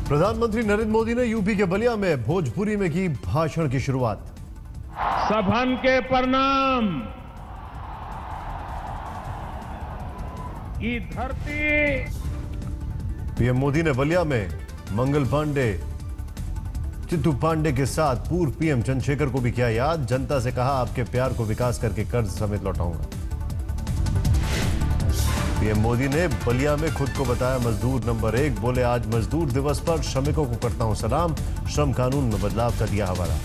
प्रधानमंत्री नरेंद्र मोदी ने यूपी के बलिया में भोजपुरी में की भाषण की शुरुआत। सभन के प्रणाम की धरती। पीएम मोदी ने बलिया में मंगल पांडे, चित्तू पांडे के साथ पूर्व पीएम चंद्रशेखर को भी किया याद। जनता से कहा, आपके प्यार को विकास करके कर्ज समेत लौटाऊंगा। पीएम मोदी ने बलिया में खुद को बताया मजदूर नंबर 1। बोले, आज मजदूर दिवस पर श्रमिकों को करता हूं सलाम। श्रम कानून में बदलाव का दिया हवाला।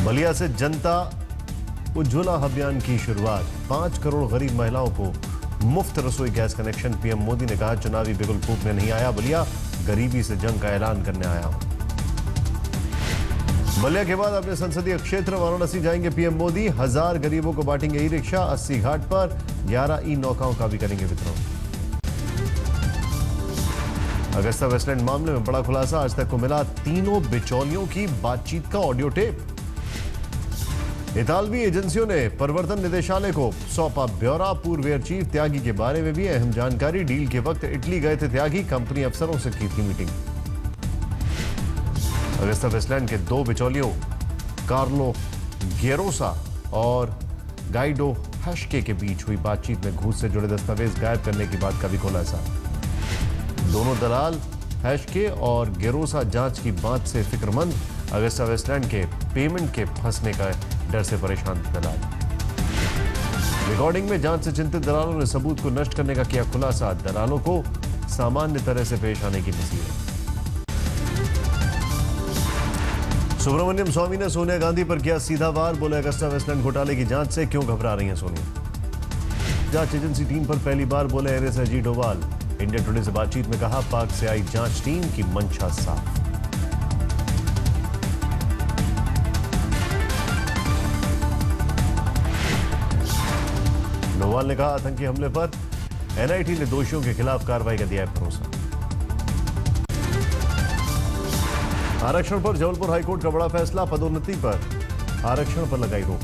बलिया से जनता उज्ज्वला अभियान की शुरुआत। 5 करोड़ गरीब महिलाओं को मुफ्त रसोई गैस कनेक्शन। पीएम मोदी ने कहा, चुनावी बिगुल फूंकने नहीं आया बलिया, गरीबी से जंग का ऐलान करने आया हूं। बलिया के बाद अपने संसदीय क्षेत्र वाराणसी जाएंगे पीएम मोदी। 1000 गरीबों को बांटेंगे ई रिक्शा। 80 घाट पर 11 ई नौकाओं का भी करेंगे वितरण। अगस्ता वेस्टलैंड मामले में बड़ा खुलासा। आज तक को मिला तीनों बिचौलियों की बातचीत का ऑडियो टेप। इतालवी एजेंसियों ने प्रवर्तन निदेशालय को सौंपा ब्यौरा। पूर्व एयर चीफ त्यागी के बारे में भी अहम जानकारी। डील के वक्त इटली गए थे त्यागी, कंपनी अफसरों से की थी मीटिंग। अगस्ता वेस्टलैंड के 2 बिचौलियों कार्लो गेरोसा और गाइडो हश्के के बीच हुई बातचीत में घूस से जुड़े दस्तावेज गायब करने की बात का भी खुलासा। दोनों दलाल हश्के और गेरोसा जांच की बात से फिक्रमंद। अगस्ता वेस्टलैंड के पेमेंट के फंसने का डर से परेशान दलाल। रिकॉर्डिंग में जांच से चिंतित दलालों ने सबूत को नष्ट करने का किया खुलासा। दलालों को सामान्य तरह से पेश आने की नसीहत। सुब्रमण्यम स्वामी ने सोनिया गांधी पर किया सीधा वार। बोले, अगस्ता वेस्टलैंड घोटाले की जांच से क्यों घबरा रही हैं सोनिया। जांच एजेंसी टीम पर पहली बार बोले NS Ajit Doval. India today से बातचीत में कहा, पाक से आई जांच टीम की मंशा साफ। डोभाल ने कहा, आतंकी हमले पर एनआईटी ने दोषियों के खिलाफ कार्रवाई का दिया है भरोसा। आरक्षण पर जबलपुर हाईकोर्ट का बड़ा फैसला। पदोन्नति पर आरक्षण पर लगाई रोक।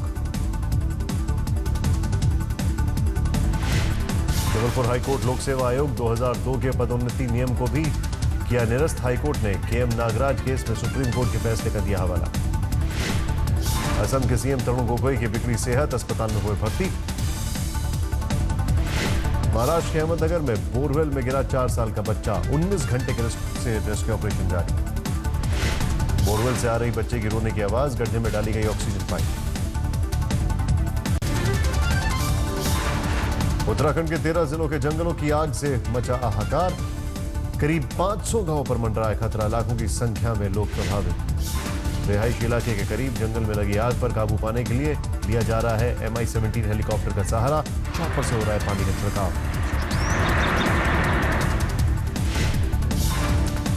जबलपुर हाईकोर्ट लोक सेवा आयोग 2002 के पदोन्नति नियम को भी किया निरस्त। हाईकोर्ट ने केएम नागराज केस में सुप्रीम कोर्ट के फैसले का दिया हवाला। असम के सीएम तरुण गोगोई की बिगड़ी सेहत, अस्पताल में हुए भर्ती। महाराष्ट्र के अहमदनगर में बोरवेल में गिरा 4 साल का बच्चा। 19 घंटे के रेस्क्यू ऑपरेशन जारी। बोरवेल से आ रही बच्चे की रोने की आवाज। गड्ढे में डाली गई ऑक्सीजन पाइप। उत्तराखंड के 13 जिलों के जंगलों की आग से मचा हाहाकार। करीब 500 गांवों पर मंडराया खतरा। लाखों की संख्या में लोग प्रभावित। रिहायशी इलाके के करीब जंगल में लगी आग पर काबू पाने के लिए लिया जा रहा है MI-17 हेलीकॉप्टर का सहारा। चॉपर से हो रहा है पानी का छिड़काव।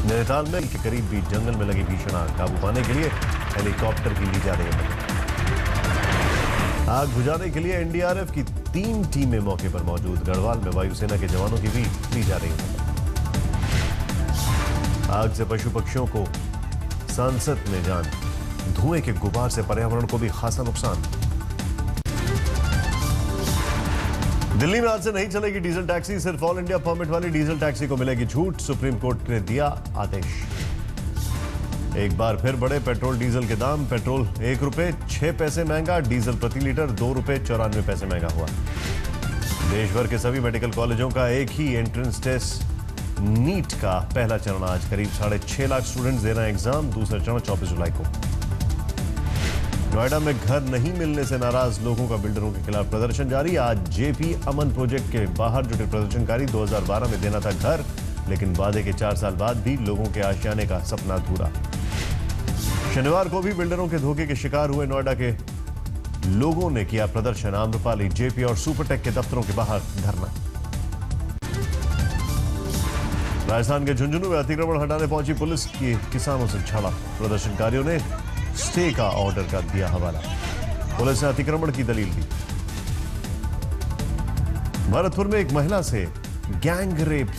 नैनीताल में के करीब भी जंगल में लगी भीषण आग। काबू पाने के लिए हेलीकॉप्टर की ली जा रही है मदद। आग बुझाने के लिए एनडीआरएफ की 3 टीमें मौके पर मौजूद। गढ़वाल में वायुसेना के जवानों की भी ली जा रही है मदद। आग से पशु पक्षियों को सांसत में जान। धुएं के गुबार से पर्यावरण को भी खासा नुकसान। दिल्ली में आज से नहीं चलेगी डीजल टैक्सी। सिर्फ ऑल इंडिया परमिट वाली डीजल टैक्सी को मिलेगी छूट। सुप्रीम कोर्ट ने दिया आदेश। एक बार फिर बढ़े पेट्रोल डीजल के दाम। पेट्रोल 1 रुपए 6 पैसे महंगा। डीजल प्रति लीटर 2 रुपए 94 पैसे महंगा हुआ। देश भर के सभी मेडिकल कॉलेजों का एक ही एंट्रेंस टेस्ट नीट का पहला चरण आज। करीब 6.5 लाख स्टूडेंट्स दे रहे हैं एग्जाम। दूसरा चरण 24 जुलाई को। नोएडा में घर नहीं मिलने से नाराज लोगों का बिल्डरों के खिलाफ प्रदर्शन जारी। आज जेपी अमन प्रोजेक्ट के बाहर जुटे प्रदर्शनकारी। 2012 में देना था घर, लेकिन वादे के 4 साल बाद भी लोगों के आशियाने का सपना अधूरा। शनिवार को भी बिल्डरों के धोखे के शिकार हुए नोएडा के लोगों ने किया प्रदर्शन। आम्रपाली, जेपी और सुपरटेक के दफ्तरों के बाहर धरना। राजस्थान के झुंझुनू में अतिक्रमण हटाने पहुंची पुलिस की किसानों से झड़प। प्रदर्शनकारियों ने स्टे का ऑर्डर का दिया हवाला। पुलिस ने अतिक्रमण की दलील दी। भरतपुर में एक महिला से गैंग रेप,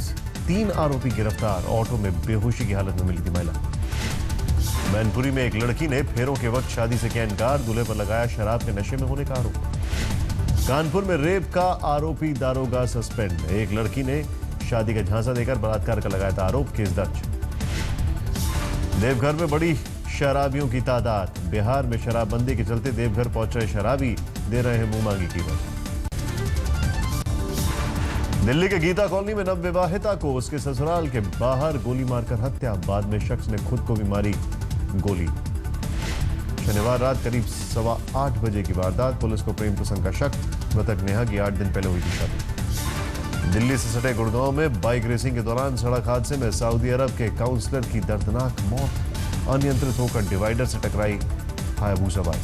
3 आरोपी गिरफ्तार। ऑटो में बेहोशी की हालत में मिली थी महिला। मैनपुरी में एक लड़की ने फेरों के वक्त शादी से किया इनकार। दूल्हे पर लगाया शराब के नशे में होने का आरोप। कानपुर में रेप का आरोपी दारोगा सस्पेंड। एक लड़की ने शादी का झांसा देकर बलात्कार का लगाया था आरोप, केस दर्ज। देवघर में बड़ी शराबियों की तादाद। बिहार में शराबबंदी के चलते देवघर पहुंच रहे शराबी दे रहे हैं मुंह मांगी कीमत। दिल्ली के गीता कॉलोनी में नवविवाहिता को उसके ससुराल के बाहर गोली मारकर हत्या, बाद में शख्स ने खुद को भी मारी गोली। शनिवार रात करीब 8:15 बजे की वारदात। पुलिस को प्रेम प्रसंग का शक। मृतक नेहा की 8 दिन पहले हुई थी शादी। दिल्ली से सटे गुड़गांव में बाइक रेसिंग के दौरान सड़क हादसे में सऊदी अरब के काउंसलर की दर्दनाक मौत। अनियंत्रित होकर डिवाइडर से टकराई हायाबूसा बाइक।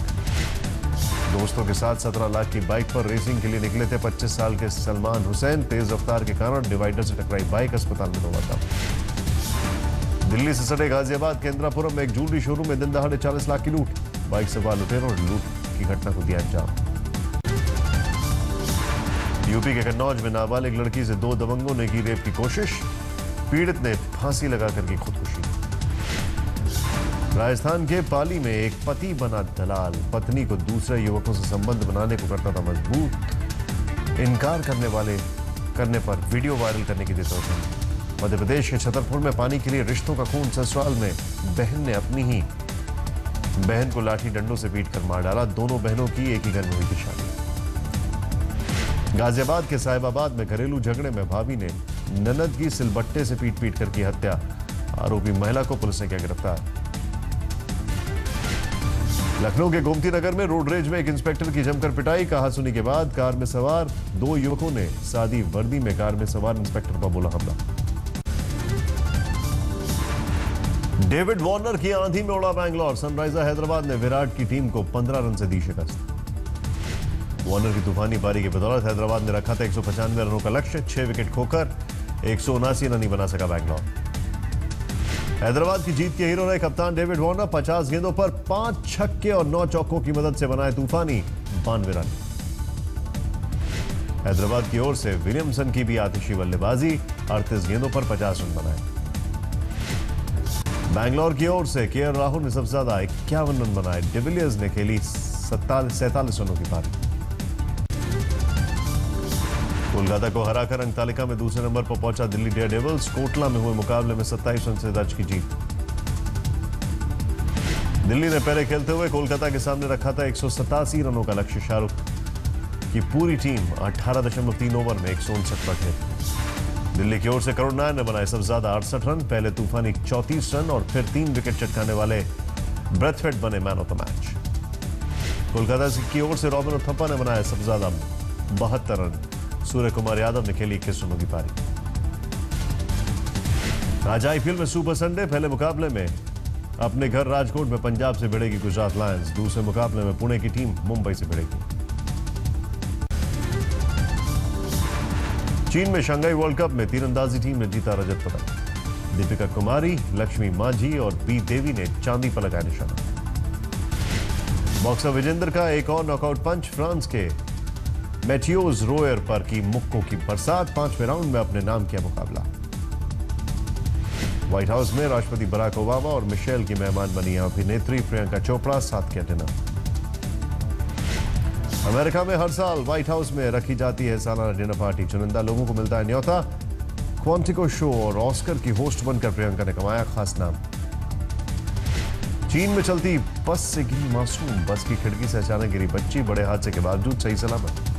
दोस्तों के साथ 17 लाख की बाइक पर रेसिंग के लिए निकले थे 25 साल के सलमान हुसैन। तेज रफ्तार के कारण डिवाइडर से टकराई बाइक, अस्पताल में दौड़ा था। दिल्ली से सटे गाजियाबाद के इंदिरापुरम में एक ज्वेलरी शोरूम में दिन दहाड़े 40 लाख की लूट। बाइक सवार लुटेरों ने लूट की घटना को दिया अंजाम। यूपी के कन्नौज में नाबालिग लड़की से 2 दबंगों ने की रेप की कोशिश। पीड़ित ने फांसी लगाकर की खुदकुशी। राजस्थान के पाली में एक पति बना दलाल, पत्नी को दूसरे युवकों से संबंध बनाने को करता था मजबूर। इनकार करने पर वीडियो वायरल करने की देता था। मध्य प्रदेश के छतरपुर में पानी के लिए रिश्तों का खून। ससुराल में बहन ने अपनी ही बहन को लाठी डंडों से पीटकर मार डाला। दोनों बहनों की एक ही घर में हुई थी शादी। गाजियाबाद के साहिबाबाद में घरेलू झगड़े में भाभी ने ननद की सिलबट्टे से पीट कर की हत्या। आरोपी महिला को पुलिस ने किया गिरफ्तार। लखनऊ के गोमती नगर में रोड रेज में एक इंस्पेक्टर की जमकर पिटाई। कहासुनी के बाद कार में सवार 2 युवकों ने सादी वर्दी में कार में सवार इंस्पेक्टर पर बोला हमला। डेविड वार्नर की आंधी में उड़ा बैंगलोर। सनराइजर हैदराबाद ने विराट की टीम को 15 रन से दी शिकस्त। वार्नर की तूफानी पारी की बदौलत हैदराबाद ने रखा था 195 रनों का लक्ष्य। 6 विकेट खोकर 179 रन ही बना सका बैंगलोर। हैदराबाद की जीत के हीरो रहे कप्तान डेविड वार्नर। 50 गेंदों पर 5 छक्के और 9 चौकों की मदद से बनाए तूफानी 92 रन। हैदराबाद की ओर से विलियमसन की भी आतिशी बल्लेबाजी। 38 गेंदों पर 50 रन बनाए। बैंगलोर की ओर से केएल राहुल ने सबसे ज्यादा 51 रन बनाए। डिविलियर्स ने खेली 47 रनों की पारी। कोलकाता को हराकर अंक तालिका में दूसरे नंबर पर पहुंचा दिल्ली डेयरडेविल्स। कोटला में हुए मुकाबले में 27 रन से दर्ज की जीत। दिल्ली ने पहले खेलते हुए कोलकाता के सामने रखा था 187 रनों का लक्ष्य। शाहरुख की पूरी टीम 18.3 ओवर में 159 पर खेली। दिल्ली की ओर से करुण नायर ने बनाए सबसे ज्यादा 68 रन। पहले तूफानी 34 रन और फिर 3 विकेट चटकाने वाले ब्रेथवेट बने man of the match. Kolkata की ओर से रॉबिन उथप्पा ने बनाया सबसे ज्यादा 72 रन। सूर्य कुमार यादव ने खेली 21 रनों की पारी। आज आईपीएल में सुपर संडे। पहले मुकाबले में अपने घर राजकोट में पंजाब से भिड़ेगी गुजरात लायंस। दूसरे मुकाबले में पुणे की टीम मुंबई से भिड़ेगी। चीन में शंघाई वर्ल्ड कप में तीरंदाजी टीम ने जीता रजत पदक। दीपिका कुमारी, लक्ष्मी माझी और बी देवी ने चांदी पर लगाया निशाना। बॉक्सर विजेंद्र का एक और नॉकआउट पंच। फ्रांस के मैथियोज रोयर पर की मुक्कों की बरसात। 5वें राउंड में अपने नाम किया मुकाबला। व्हाइट हाउस में राष्ट्रपति बराक ओबामा और मिशेल की मेहमान बनी अभिनेत्री प्रियंका चोपड़ा। साथ किया डिनर। अमेरिका में हर साल व्हाइट हाउस में रखी जाती है सालाना डिनर पार्टी। चुनिंदा लोगों को मिलता है न्योता। क्वांटिको शो और ऑस्कर की होस्ट बनकर प्रियंका ने कमाया खास नाम। चीन में चलती बस से गिरी मासूम। बस की खिड़की से अचानक गिरी बच्ची। बड़े हादसे के बावजूद सही सलामत।